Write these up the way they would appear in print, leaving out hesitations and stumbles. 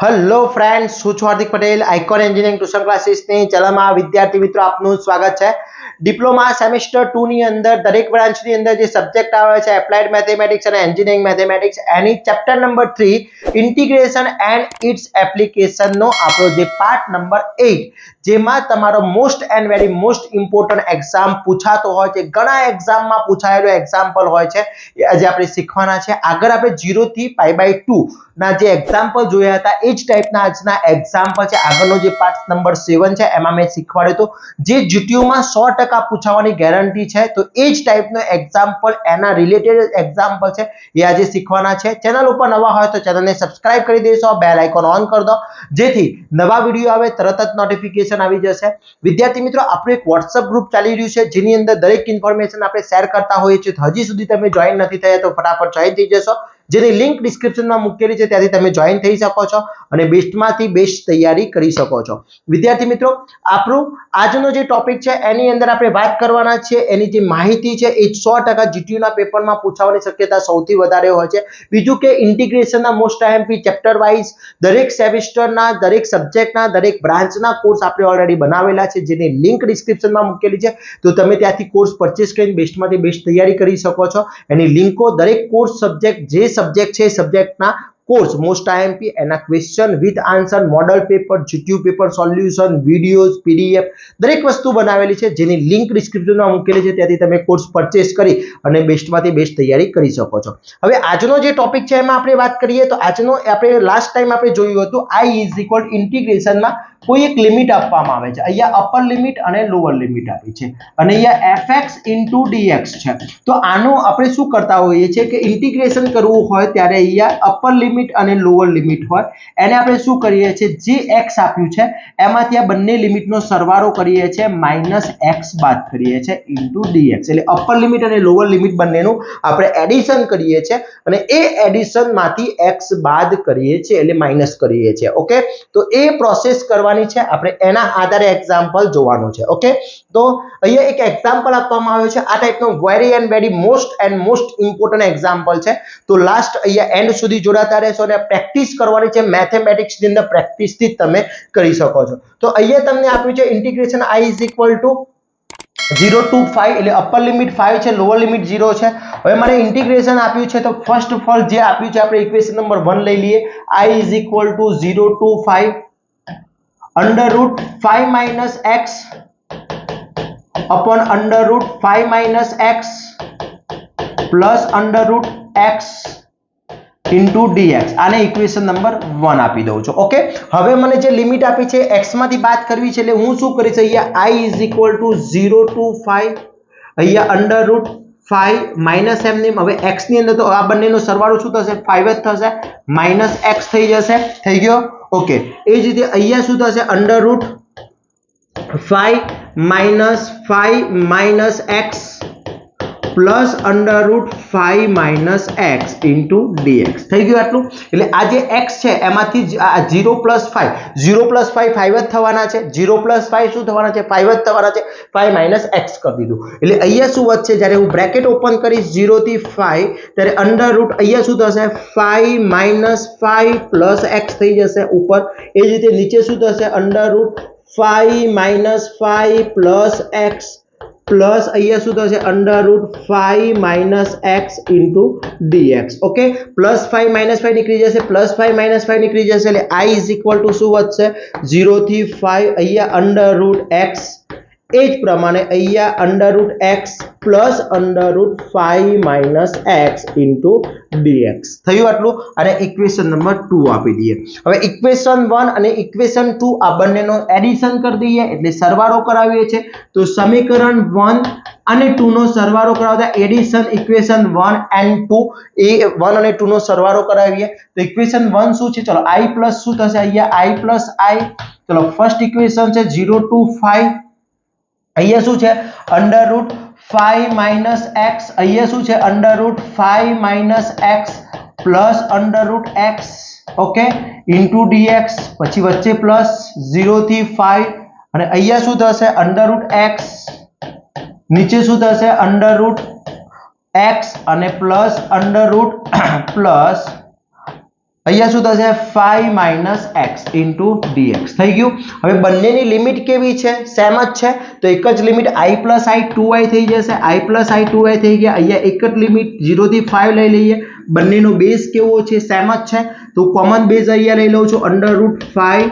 Hello friends, હું છું Hardik Patel, icon engineering tuition ક્લાસીસની ચેનલમાં વિદ્યાર્થી મિત્રો આપનું સ્વાગત છે। ડિપ્લોમા સેમેસ્ટર 2 ની અંદર દરેક બ્રાન્ચની અંદર જે સબ્જેક્ટ આવે છે એપ્લાઇડ મેથેમેટિક્સ અને એન્જિનિયરિંગ મેથેમેટિક્સ, એની chapter number 3 integration and its એપ્લિકેશનનો આપણો જે પાર્ટ નંબર 8 જેમાં તમારો most and very most important exam પૂછાતો હોય છે, ઘણા એક્ઝામમાં પૂછાયેલો એક્ઝામ્પલ હોય છે, એ આજે આપણે શીખવાના છે। આગળ આપણે 0 થી π/2 ના જે એક્ઝામ્પલ જોયા હતા એ જ ટાઈપના આજના એક્ઝામ્પલ છે। આગળનો જે પાર્ટ નંબર 7 છે એમાં મેં શીખવાડ્યું હતું જે જીટીયુમાં 100% પૂછાવાની ગેરંટી છે, તો એ જ ટાઈપનો એક્ઝામ્પલ એના રિલેટેડ એક્ઝામ્પલ છે એ આજે શીખવાના છે। ચેનલ ઉપર નવા હોય તો ચેનલને સબસ્ક્રાઇબ કરી દેશો, બેલ આઇકોન ઓન કરી દો જેથી નવા વિડીયો આવે તરત જ નોટિફિકેશન આવી જશે। વિદ્યાર્થી મિત્રો, આપણું એક WhatsApp ગ્રુપ ચાલી રહ્યું છે જેની અંદર દરેક ઇન્ફોર્મેશન આપણે શેર કરતા હોઈએ છીએ। હજી સુધી તમે જોઈન નથી થયા તો ફટાફટ જોઈન થઈ જશો, જેની લિંક ડિસ્ક્રિપ્શનમાં મૂકેલી છે, ત્યાંથી તમે જોઈન થઈ શકો છો અને બેસ્ટમાંથી બેસ્ટ તૈયારી કરી શકો છો। વિદ્યાર્થી મિત્રો, આપણું આજનો જે ટોપિક છે એની અંદર આપણે વાત કરવાના છે, એની જે માહિતી છે એ 100% જીટીયુના પેપરમાં પૂછાવાની શક્યતા સૌથી વધારે હોય છે। બીજું કે ઇન્ટિગ્રેશનના મોસ્ટ આઈએમપી ચેપ્ટર વાઇઝ દરેક સેમેસ્ટરના દરેક સબ્જેક્ટના દરેક બ્રાન્ચના કોર્સ આપણે ઓલરેડી બનાવેલા છે, જેની લિંક ડિસ્ક્રિપ્શનમાં મૂકેલી છે, તો તમે ત્યાંથી કોર્સ પરચેસ કરીને બેસ્ટમાંથી બેસ્ટ તૈયારી કરી શકો છો। એની લિંકો દરેક કોર્સ સબ્જેક્ટ જે સબ્જેક્ટ છે સબ્જેક્ટના કોર્સ મોસ્ટ આઈએમપી એના question with answer, model paper, GTU paper solution, videos, PDF દરેક વસ્તુ બનાવેલી છે, જેની લિંક ડિસ્ક્રિપ્શનમાં મૂકેલી છે, ત્યાંથી તમે કોર્સ પરચેસ કરી અને બેસ્ટમાંથી બેસ્ટ તૈયારી કરી શકો છો। હવે આજનો જે ટોપિક છે એમાં આપણે વાત કરીએ તો આજનો આપણે લાસ્ટ ટાઈમ આપણે જોયું હતું i = ઇન્ટિગ્રેશનમાં કોઈ એક લિમિટ આપવામાં આવે છે, અહીંયા અપર લિમિટ અને લોઅર લિમિટ આપી છે અને અહીંયા fx * dx છે। તો આનો આપણે શું કરતા હોઈએ છીએ કે ઇન્ટિગ્રેશન કરવું હોય ત્યારે અહીંયા અપર લિમિટ અને લોઅર લિમિટ હોય એને આપણે શું કરીએ છીએ, જે x આપ્યું છે એમાંથી આ બંને લિમિટનો સરવાળો કરીએ છીએ, -x બાદ કરીએ છીએ * dx, એટલે અપર લિમિટ અને લોઅર લિમિટ બંનેનું આપણે એડિશન કરીએ છીએ અને એ એડિશન માંથી x બાદ કરીએ છીએ એટલે માઈનસ કરીએ છીએ। ઓકે, તો એ પ્રોસેસ કરવાની છે આપણે, એના આધારે એક્ઝામ્પલ જોવાનું છે। ઓકે, તો અહીંયા એક એક્ઝામ્પલ આપવામાં આવ્યો છે, આ ટાઈપનો very and very most important example છે, તો લાસ્ટ અહીંયા એન્ડ સુધી જોડાતા રહેશો અને પ્રેક્ટિસ કરવાની છે મેથેમેટિક્સની અંદર, પ્રેક્ટિસથી જ તમે કરી શકો છો। તો અહીંયા તમને આપ્યું છે ઇન્ટિગ્રેશન i = 0 to 5 એટલે અપર લિમિટ 5 છે, લોઅર લિમિટ 0 છે। હવે મારે ઇન્ટિગ્રેશન આપ્યું છે તો ફર્સ્ટ ઓફ ઓલ જે આપ્યું છે આપણે ઇક્વેશન નંબર 1 લઈ લઈએ, i = 0 to 5 √5 - x upon √5 - x plus √x into dx, આને ઇક્વેશન નંબર 1 આપી દઉં છું। ઓકે, હવે મને જે લિમિટ આપી છે x માંથી બાદ કરવી છે એટલે હું શું કરીશ, અહીંયા i = 0 to 5 અહીંયા √5 - m ને હવે x ની અંદર તો આ બંનેનો સરવાળો શું થશે, 5 જ થશે, -x થઈ જશે, થઈ ગયો। ઓકે, એ જ રીતે અહીંયા શું થશે, √5 - x plus √5 - x into dx થઈ ગયું આટલું। એટલે આ જે x છે એમાંથી આ 0 + 5 5 જ થવાના છે, 0 + 5 શું થવાના છે, 5 જ થવાના છે, 5 - x કરી દીધું એટલે અહીંયા શું વધશે, જ્યારે હું બ્રેકેટ ઓપન કરીશ 0 થી 5 ત્યારે અહીંયા શું થશે, 5 - 5 plus x થઈ જશે ઉપર, એ જ રીતે નીચે શું થશે, √5 - 5 plus x પ્લસ અહીંયા શું થશે, √5 - x into dx। ઓકે, +5 - 5 નીકળી જશે, +5 - 5 નીકળી જશે એટલે i = શું વધશે, 0 થી 5 અહીંયા √x, એ જ પ્રમાણે અહીંયા √x plus √5 - x into dx થયું આટલું, અને ઇક્વેશન નંબર 2 આપી દઈએ। હવે ઇક્વેશન 1 અને ઇક્વેશન 2 આ બંનેનો એડિશન કરી દઈએ એટલે સરવાળો કરાવીએ છીએ, તો સમીકરણ 1 અને 2 નો સરવાળો કરાવતા એડિશન ઇક્વેશન 1 and 2, એ 1 અને 2 નો સરવાળો કરાવીએ તો ઇક્વેશન 1 શું છે, ચલો i પ્લસ શું થશે, અહીંયા i plus i, ચલો ફર્સ્ટ ઇક્વેશન છે 0 to 5 અહીંયા શું છે, √5 - x અહીંયા શું છે, √5 - x plus √x, okay, into dx, પછી વચ્ચે પ્લસ 0 થી 5 અને અહીંયા શું થશે, √x, નીચે શું થશે, √x અને પ્લસ અહીંયા શું થશે 5 - x into dx થઈ ગયું। હવે બંનેની લિમિટ કેવી છે સેમ જ છે તો એક જ limit I plus I 2i થઈ જશે I plus I 2i થઈ ગયા। અહીંયા એક જ લિમિટ 0 થી 5 લઈ લઈએ બંનેનો બેઝ કેવો છે સેમ જ છે તો કોમન બેઝ અહીંયા લઈ લઉં છું √5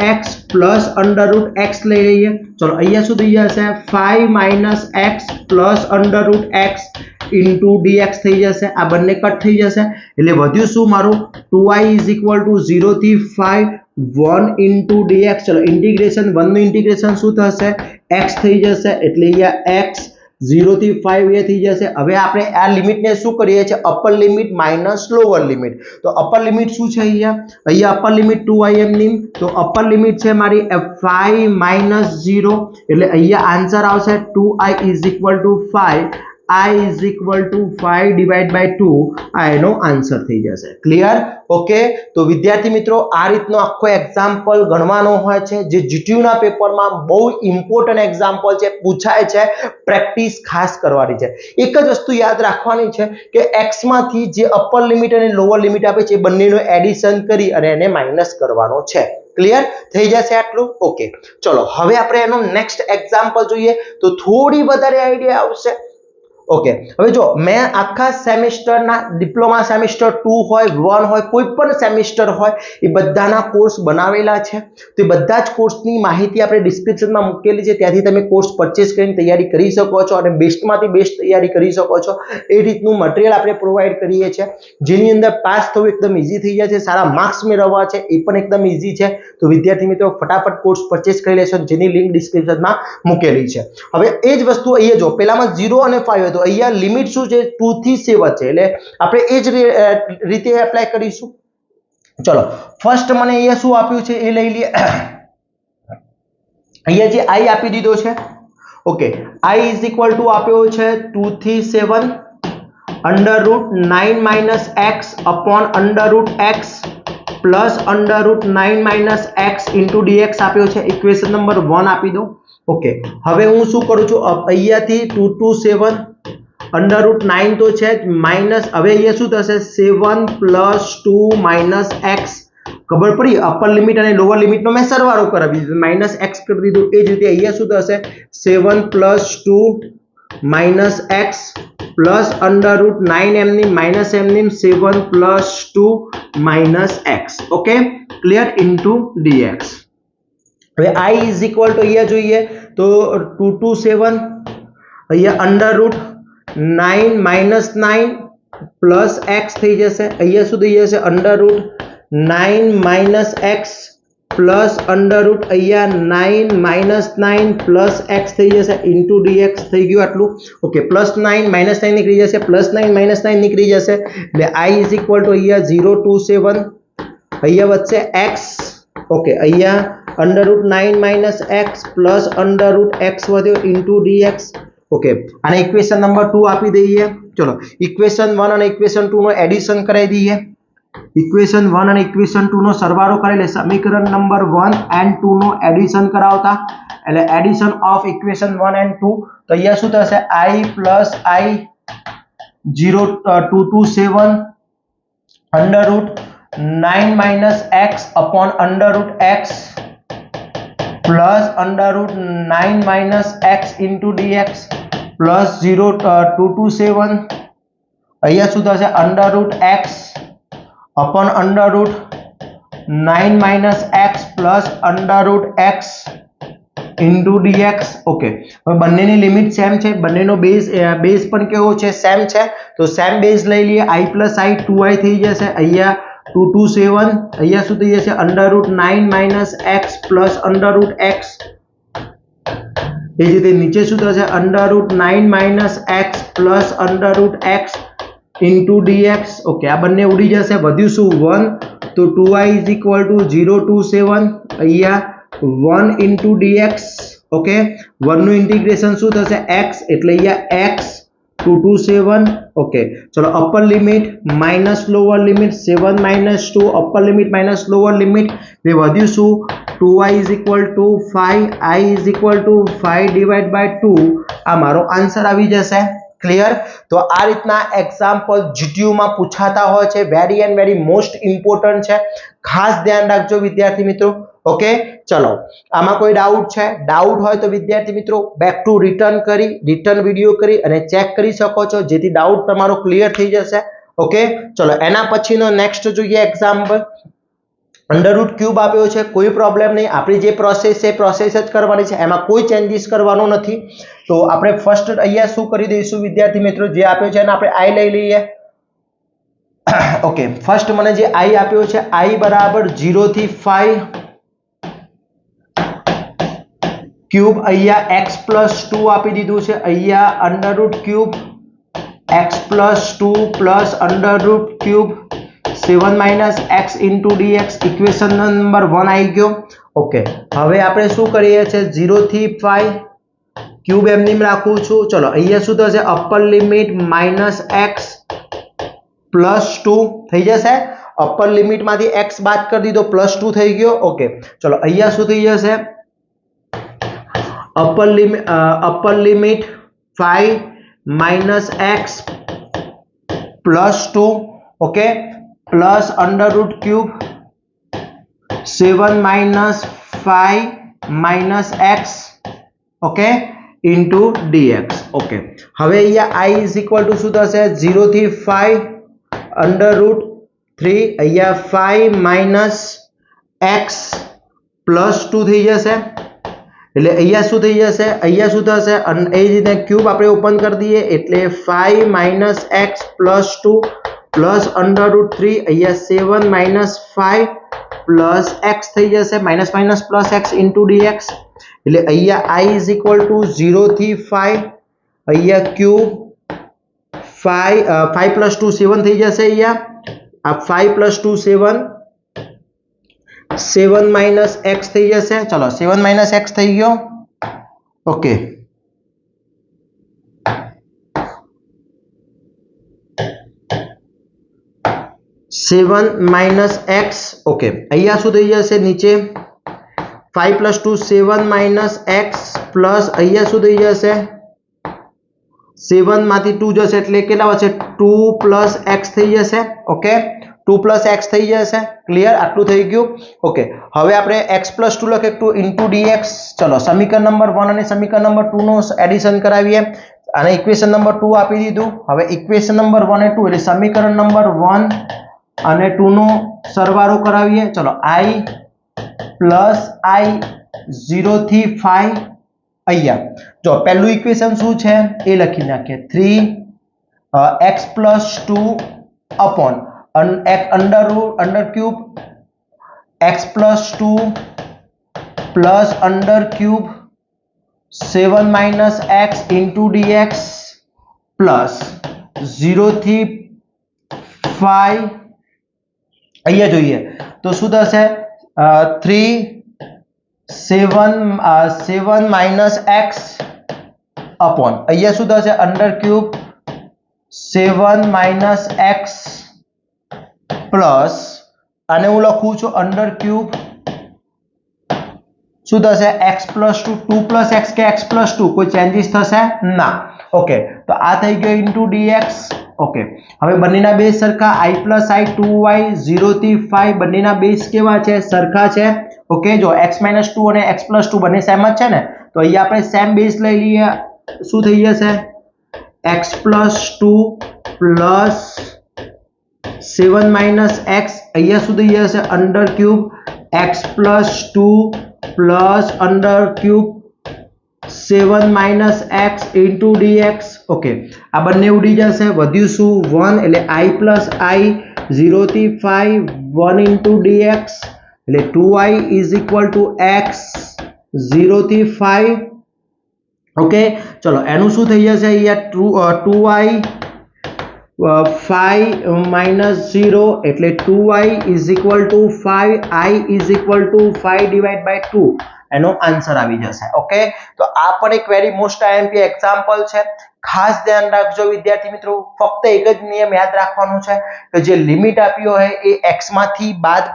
- x plus √x લઈ લઈએ ચલો અહીંયા શું થઈ જશે 5 - x plus √x into dx થઈ જશે આ બંને કટ થઈ જશે એટલે વધ્યું શું મારું 2i = 0 થી 5 1 into dx ચલો ઇન્ટિગ્રેશન 1 નું ઇન્ટિગ્રેશન શું થશે x થઈ જશે એટલે અહીંયા x 0 થી 5 એ થઈ જશે। હવે આપણે આ લિમિટને શું કરીએ છીએ upper limit minus lower limit તો અપર લિમિટ શું છે અહીંયા અપર લિમિટ 2i એમ ની તો અપર લિમિટ છે મારી 5 - 0 એટલે અહીંયા આન્સર આવશે 2i = 5 I = 5 / 2 આ એનો આન્સર થઈ જશે ક્લિયર ઓકે તો વિદ્યાર્થી મિત્રો આ રીતનો આખો એક્ઝામ્પલ ગણવાનો હોય છે જે જીટીયુ ના પેપરમાં બહુ ઇમ્પોર્ટન્ટ એક્ઝામ્પલ છે પૂછાય છે પ્રેક્ટિસ ખાસ કરવાની છે એક જ વસ્તુ યાદ રાખવાની છે કે x માંથી જે અપર લિમિટ અને લોઅર લિમિટ આપે છે એ બંનેનો એડિશન કરી અને એને માઈનસ કરવાનો છે ક્લિયર થઈ જશે આટલું ઓકે ચલો હવે આપણે એનો નેક્સ્ટ એક્ઝામ્પલ જોઈએ તો થોડી વધારે આઈડિયા આવશે ઓકે હવે જો મેં આખા સેમેસ્ટરના ડિપ્લોમા સેમેસ્ટર 2 હોય 1 હોય કોઈ પણ સેમેસ્ટર હોય એ બધાના કોર્સ બનાવેલા છે તો એ બધા જ કોર્સની માહિતી આપણે ડિસ્ક્રિપ્શનમાં મૂકેલી છે ત્યાંથી તમે કોર્સ પરચેસ કરીને તૈયારી કરી શકો છો અને બેસ્ટમાંથી બેસ્ટ તૈયારી કરી શકો છો એ રીતનું મટીરીયલ આપણે પ્રોવાઈડ કરીએ છીએ જેની અંદર પાસ થવું એકદમ ઈઝી થઈ જાય છે સારા માર્ક્સ મેળવવા છે એ પણ એકદમ ઈઝી છે તો વિદ્યાર્થી મિત્રો ફટાફટ કોર્સ પરચેસ કરી લેશો જેની લિંક ડિસ્ક્રિપ્શનમાં મૂકેલી છે હવે એ જ વસ્તુ અહીંયા જો પહેલામાં 0 અને 5 હતો અહીંયા લિમિટ શું છે 2 થી 7 છે એટલે આપણે એ જ રીતે એપ્લાય કરીશું ચલો ફર્સ્ટ મને અહીંયા શું આપ્યું છે એ લઈ લઈએ અહીંયા જે i આપી દીધો છે ઓકે i = આપ્યો છે 2 થી 7 √9 - x upon √x plus √9 - x into dx આપ્યો છે ઇક્વેશન નંબર 1 આપી દો ઓકે હવે હું શું કરું છું અહીંયાથી 2 to 7 √9 તો છે માઈનસ હવે અહીંયા શું થશે 7 + 2 - x ખબર પડી અપર લિમિટ અને લોઅર લિમિટનો મેં સરવાળો કરાવી દીધો -x કરી દીધું એ જ રીતે અહીંયા શું થશે 7 + 2 - x plus √9 m ની minus m ની 7 + 2 - x okay clear into dx હવે i = અહીંયા જોઈએ તો 2 to 7 અહીંયા √9 - 9 plus x થઈ જશે અહીંયા શું થઈ જશે √9 - x plus અહીંયા 9 - 9 plus x થઈ જશે into dx થઈ ગયું આટલું ઓકે +9 - 9 નીકળી જશે +9 - 9 નીકળી જશે એટલે i = અહીંયા 0 to 7 અહીંયા વધશે x ઓકે અહીંયા √9 - x plus √x વધ્યો into dx ઓકે આને ઇક્વેશન નંબર 2 આપી દઈએ ચલો ઇક્વેશન 1 અને ઇક્વેશન 2 નો એડિશન કરાવી દઈએ ઇક્વેશન 1 અને ઇક્વેશન 2 નો સરવાળો કરી લે સમીકરણ નંબર 1 and 2 નો એડિશન કરાવતા એટલે એડિશન ઓફ ઇક્વેશન 1 and 2 તો અહીંયા શું થશે i plus i 0 2 to 7 √9 - x upon √x plus √9 - x into dx plus 0 2 to 7 અહીંયા શું થશે √x upon √9 - x plus √x into dx okay હવે બંનેની લિમિટ સેમ છે બંનેનો બેઝ પણ કેવો છે સેમ છે તો સેમ બેઝ લઈ લઈએ i plus i 2i થઈ જશે અહીંયા 2 to 7 અહીંયા શું થઈ જશે √9 - x plus √x એ જ રીતે નીચે શું થશે √9 - x plus √x into dx okay આ બંને ઉડી જશે વધ્યું શું 1 તો 2i = 0 to 7 અહીંયા 1 into dx ઓકે 1 નું ઇન્ટિગ્રેશન શું થશે x એટલે અહીંયા x 2 to 7 ઓકે ચલો upper limit minus lower limit 7 - 2 upper limit minus lower limit એ વધ્યું શું 2i = 5 i = 5 / 2 આ મારો આન્સર આવી જશે ક્લિયર? તો આ રીતના એક્ઝામ્પલ જીટીયુ માં પૂછાતા હોય છે, very and very most important છે, ખાસ ધ્યાન રાખજો વિદ્યાર્થી મિત્રો. ઓકે, ચલો આમાં કોઈ ડાઉટ છે? ડાઉટ હોય તો વિદ્યાર્થી મિત્રો બેક ટુ રિટર્ન વિડીયો કરી અને ચેક કરી શકો છો, જેથી ડાઉટ તમારો ક્લિયર થઈ જશે. ઓકે, ચલો એના પછીનો નેક્સ્ટ જોઈએ એક્ઝામ્પલ. અંડર રૂટ ક્યુબ આપ્યો છે, કોઈ પ્રોબ્લેમ નહીં, આપણી જે પ્રોસેસ છે પ્રોસેસ જ કરવાની છે, એમાં કોઈ ચેન્જીસ કરવાનો નથી. તો આપણે ફર્સ્ટ અહીંયા શું કરી દઈશું વિદ્યાર્થી મિત્રો, જે આપ્યો છે એને આપણે આઈ લઈ લઈએ. ઓકે, ફર્સ્ટ મને જે આઈ આપ્યો છે, આઈ બરાબર 0 થી 5 ક્યુબ, અહીંયા x + 2 આપી દીધું છે, અહીંયા under route cube x + 2 plus under route cube 7 - x * dx, equation number 1 આવી ગયો. ઓકે, હવે આપણે શું કરીએ છીએ, 0 થી 5 ક્યુબ એમની રાખું છું. ચલો અહીંયા શું થશે, અપર લિમિટ -x + 2 થઈ જશે. અપર લિમિટ માંથી x બાદ કરી દીધો, +2 થઈ ગયો. ઓકે, ચલો અહીંયા શું થઈ જશે, upper limit 5 - x + 2, okay, plus under route cube 7 - 5 - x, okay, into dx. Okay, હવે અહીંયા i = શું થશે, 0 થી 5 અંડર રૂટ 3, અહીંયા 5 - x + 2 થઈ જશે. એટલે અહીંયા શું થઈ જશે, અહીંયા શું થશે, એ જ રીતે ક્યુબ આપણે ઓપન કરી દઈએ, એટલે 5 - x + 2 પ્લસ અંડર રૂટ 3, અહીંયા 7 - 5 પ્લસ x થઈ જશે, minus plus x into dx. એટલે અહીંયા i = 0 થી 5, અહીંયા ક્યુબ 5 + 2 7 થઈ જશે, અહીંયા આ 5 + 2 7 - x થઈ જશે. ચલો 7 - x થઈ ગયો. Okay, -x. ઓકે, અહીંયા શું થઈ જશે, નીચે 5 + 2 7 - x પ્લસ અહીંયા શું થઈ જશે, 7 માંથી 2 જશે એટલે કેટલા વધશે, 2 + x થઈ જશે. ઓકે, 2 + x થઈ જશે. ક્લિયર? આટલું થઈ ગયું. ઓકે, હવે આપણે x + 2 લખે 2 ઇન્ટુ dx. ચલો સમીકરણ નંબર 1 અને સમીકરણ નંબર 2 નો એડિશન કરાવીએ. અને ઇક્વેશન નંબર 2 આપી દીધું. હવે ઇક્વેશન નંબર 1 અને 2 એટલે સમીકરણ નંબર 1 અને 2 નો સરવાળો કરાવીએ. ચલો i + i 0 થી 5, અહીંયા જો પહેલું ઇક્વેશન શું છે એ લખી નાખીએ, 3x + 2 upon under cube x + 2 plus under cube 7 - x into dx plus 0 થી 5, અહીંયા જોઈએ તો શું થશે, 3 7 - x upon અહીંયા શું થશે, અંડર ક્યુબ 7 - x પ્લસ આને હું લખું છું અંડર ક્યુબ શું થશે, x + 2 2 + x કે x + 2 કોઈ ચેન્જીસ થશે ના. ઓકે, તો આ થઈ ગયો ઇન્ટુ dx. ઓકે, હવે બંનેના બેઝ સરખા, i + i 2y 0 થી 5 બંનેના બેઝ કેવા છે, સરખા છે. ઓકે, જો x - 2 અને x + 2 બંને સેમ જ છે ને, તો અહીંયા આપણે સેમ બેઝ લઈ લઈએ. શું થઈ જશે, x + 2 પ્લસ 7 - x, અહીંયા શું થઈ જશે, under cube x + 2 plus under cube 7 - x into dx. Okay, આ બંને ઉડી જશે, વધ્યું શું 1, એટલે i + i 0 થી 5 1 ઇન્ટુ dx, એટલે 2i = x 0 થી 5. ઓકે, ચલો એનું શું થઈ જશે, અહીંયા 2i 5 - 0 એટલે 2i = 5, i = 5/2 એનો આન્સર આવી જશે. ઓકે, તો આ પણ એક વેરી મોસ્ટ આઈએમપી એક્ઝામ્પલ છે. ખાસ ધ્યાન રાખજો વિદ્યાર્થી મિત્રો, ફક્ત એક જ નિયમ યાદ રાખવાનો છે કે જે લિમિટ આપી હોય એ x માંથી બાદ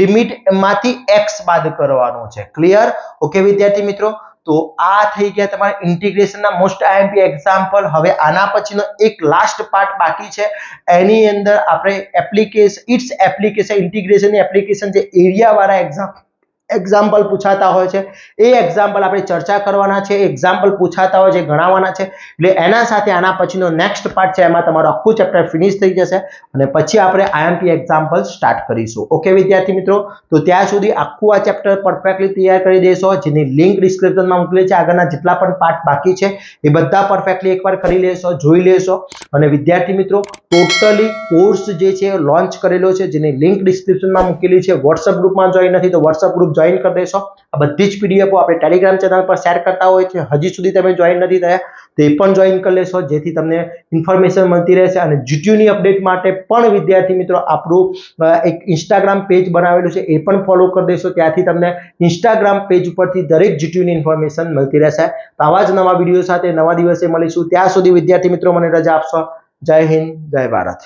લિમિટ માંથી x બાદ કરવાનો છે. ક્લિયર? ઓકે વિદ્યાર્થી મિત્રો, તો આ થઈ ગયા તમારા ઇન્ટિગ્રેશનના મોસ્ટ આઈએમપી એક્ઝામ્પલ. હવે આના પછીનો એક લાસ્ટ પાર્ટ બાકી છે. એની અંદર આપણે એપ્લિકેશન ઇન્ટિગ્રેશનની એપ્લિકેશન જે એરિયા વાળા એક્ઝામ્પલ પૂછાતા હોય છે એ એક્ઝામ્પલ આપણે ચર્ચા કરવાના છે. એક્ઝામ્પલ પૂછાતા હોય છે ગણાવવાના છે. એટલે એના સાથે આના પછીનો નેક્સ્ટ પાર્ટ છે એમાં તમારું આખું ચેપ્ટર ફિનિશ થઈ જશે અને પછી આપણે આઈએમપી એક્ઝામ્પલ સ્ટાર્ટ કરીશું. ઓકે વિદ્યાર્થી મિત્રો, તો ત્યાં સુધી આખું આ ચેપ્ટર પરફેક્ટલી તૈયાર કરી દેશો, જેની લિંક ડિસ્ક્રિપ્શનમાં મૂકેલી છે. આગળના જેટલા પણ પાર્ટ બાકી છે એ બધા પરફેક્ટલી એકવાર કરી લેશો, જોઈ લેશો. અને વિદ્યાર્થી મિત્રો, ટોટલી કોર્સ જે છે લોન્ચ કરેલો છે, જેની લિંક ડિસ્ક્રિપ્શનમાં મૂકેલી છે. વોટ્સઅપ ગ્રુપમાં જોઈન નથી તો વોટ્સઅપ ગ્રુપ જોઈન કરી દેશો. આ બધી જ પીડીએફો આપણે ટેલિગ્રામ ચેનલ પર શેર કરતા હોય છે. હજી સુધી તમે જોઈન નથી થયા તે પણ જોઈન કરી લેશો, જેથી તમને ઇન્ફોર્મેશન મળતી રહેશે. અને જીટીયુની અપડેટ માટે પણ વિદ્યાર્થી મિત્રો આપણું એક ઇન્સ્ટાગ્રામ પેજ બનાવેલું છે, એ પણ ફોલો કરી દેશો. ત્યાંથી તમને ઇન્સ્ટાગ્રામ પેજ ઉપરથી દરેક જીટીયુની ઇન્ફોર્મેશન મળતી રહેશે. તો આવા જ નવા વિડીયો સાથે નવા દિવસે મળીશું. ત્યાં સુધી વિદ્યાર્થી મિત્રો મને રજા આપશો. જય હિન્દ, જય ભારત.